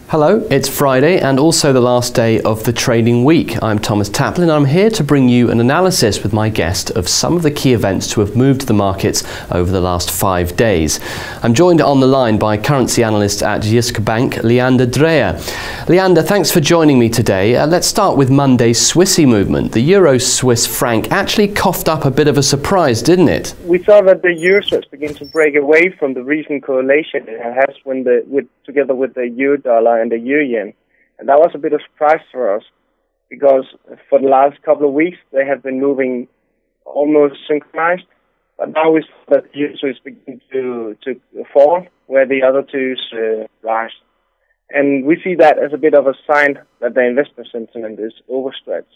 Hello, it's Friday and also the last day of the trading week. I'm Thomas Taplin and I'm here to bring you an analysis with my guest of some of the key events to have moved the markets over the last 5 days. I'm joined on the line by Currency Analyst at Jyske Bank, Leander Dreyer. Leander, thanks for joining me today. Let's start with Monday's Swissy movement. The Euro-Swiss franc actually coughed up a bit of a surprise, didn't it? We saw that the Euro-Swiss began to break away from the recent correlation it has together with the euro-dollar and the euro-yen. And that was a bit of a surprise for us, because for the last couple of weeks they have been moving almost synchronized. But now we see that the Euro-Swiss begin to fall, where the other two rise. And we see that as a bit of a sign that the investor sentiment is overstretched,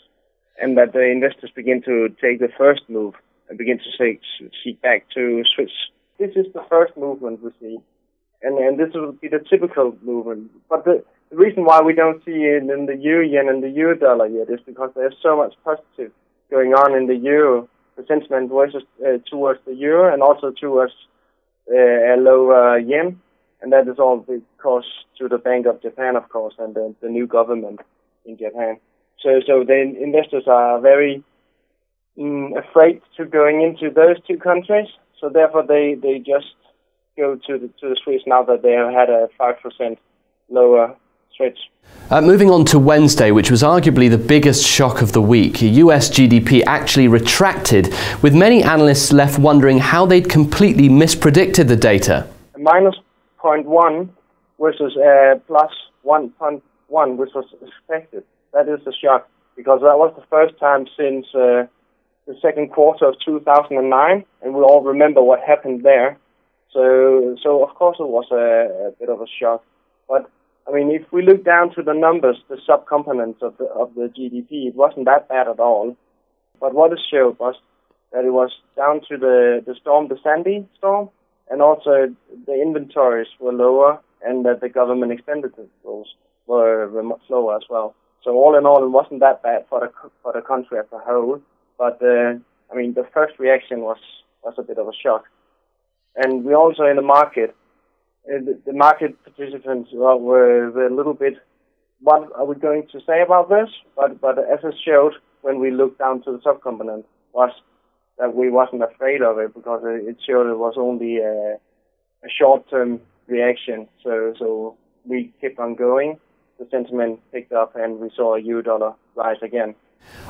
and that the investors begin to take the first move and begin to seek back to switch. This is the first movement we see, and this will be the typical movement. But the reason why we don't see it in the euro-yen and the euro-dollar yet is because there's so much positive going on in the euro. The sentiment voices towards the euro and also towards a lower yen, and that is all because to the Bank of Japan, of course, and the new government in Japan. So the investors are very afraid to going into those two countries. So therefore, they just go to the Swiss now that they have had a 5% lower switch. Moving on to Wednesday, which was arguably the biggest shock of the week, US GDP actually retracted, with many analysts left wondering how they'd completely mispredicted the data. Minus 0.1 versus plus 1.1, which was expected. That is a shock, because that was the first time since the second quarter of 2009, and we all remember what happened there. So of course it was a bit of a shock. But I mean, if we look down to the numbers, the subcomponents of the GDP, it wasn't that bad at all. But what it showed was that it was down to the storm, the Sandy storm, and also the inventories were lower, and that the government expenditures were much lower as well. So all in all, it wasn't that bad for the country as a whole. But I mean, the first reaction was a bit of a shock. And we also in the market, the market participants were a little bit, what are we going to say about this? But as it showed when we looked down to the subcomponent, was that we wasn't afraid of it, because it showed it was only a short-term reaction. So we kept on going. The sentiment picked up and we saw a euro-dollar rise again.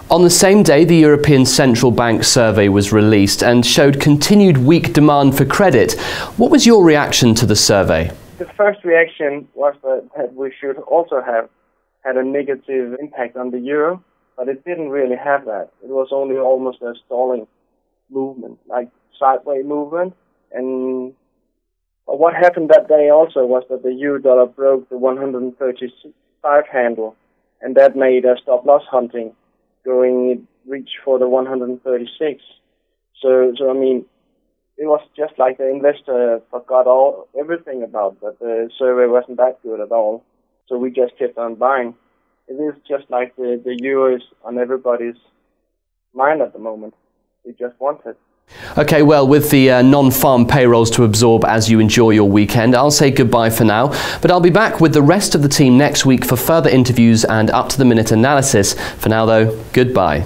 On the same day, the European Central Bank survey was released and showed continued weak demand for credit. What was your reaction to the survey? The first reaction was that we should also have had a negative impact on the euro, but it didn't really have that. It was only almost a stalling movement, like sideways movement. And what happened that day also was that the euro-dollar broke the 135 handle, and that made a stop-loss hunting reach for the 136. So I mean, it was just like the investor forgot everything about that. The survey wasn't that good at all. So we just kept on buying. It is just like the euro is on everybody's mind at the moment. We just want it. Okay, well, with the non-farm payrolls to absorb as you enjoy your weekend, I'll say goodbye for now, but I'll be back with the rest of the team next week for further interviews and up-to-the-minute analysis. For now, though, goodbye.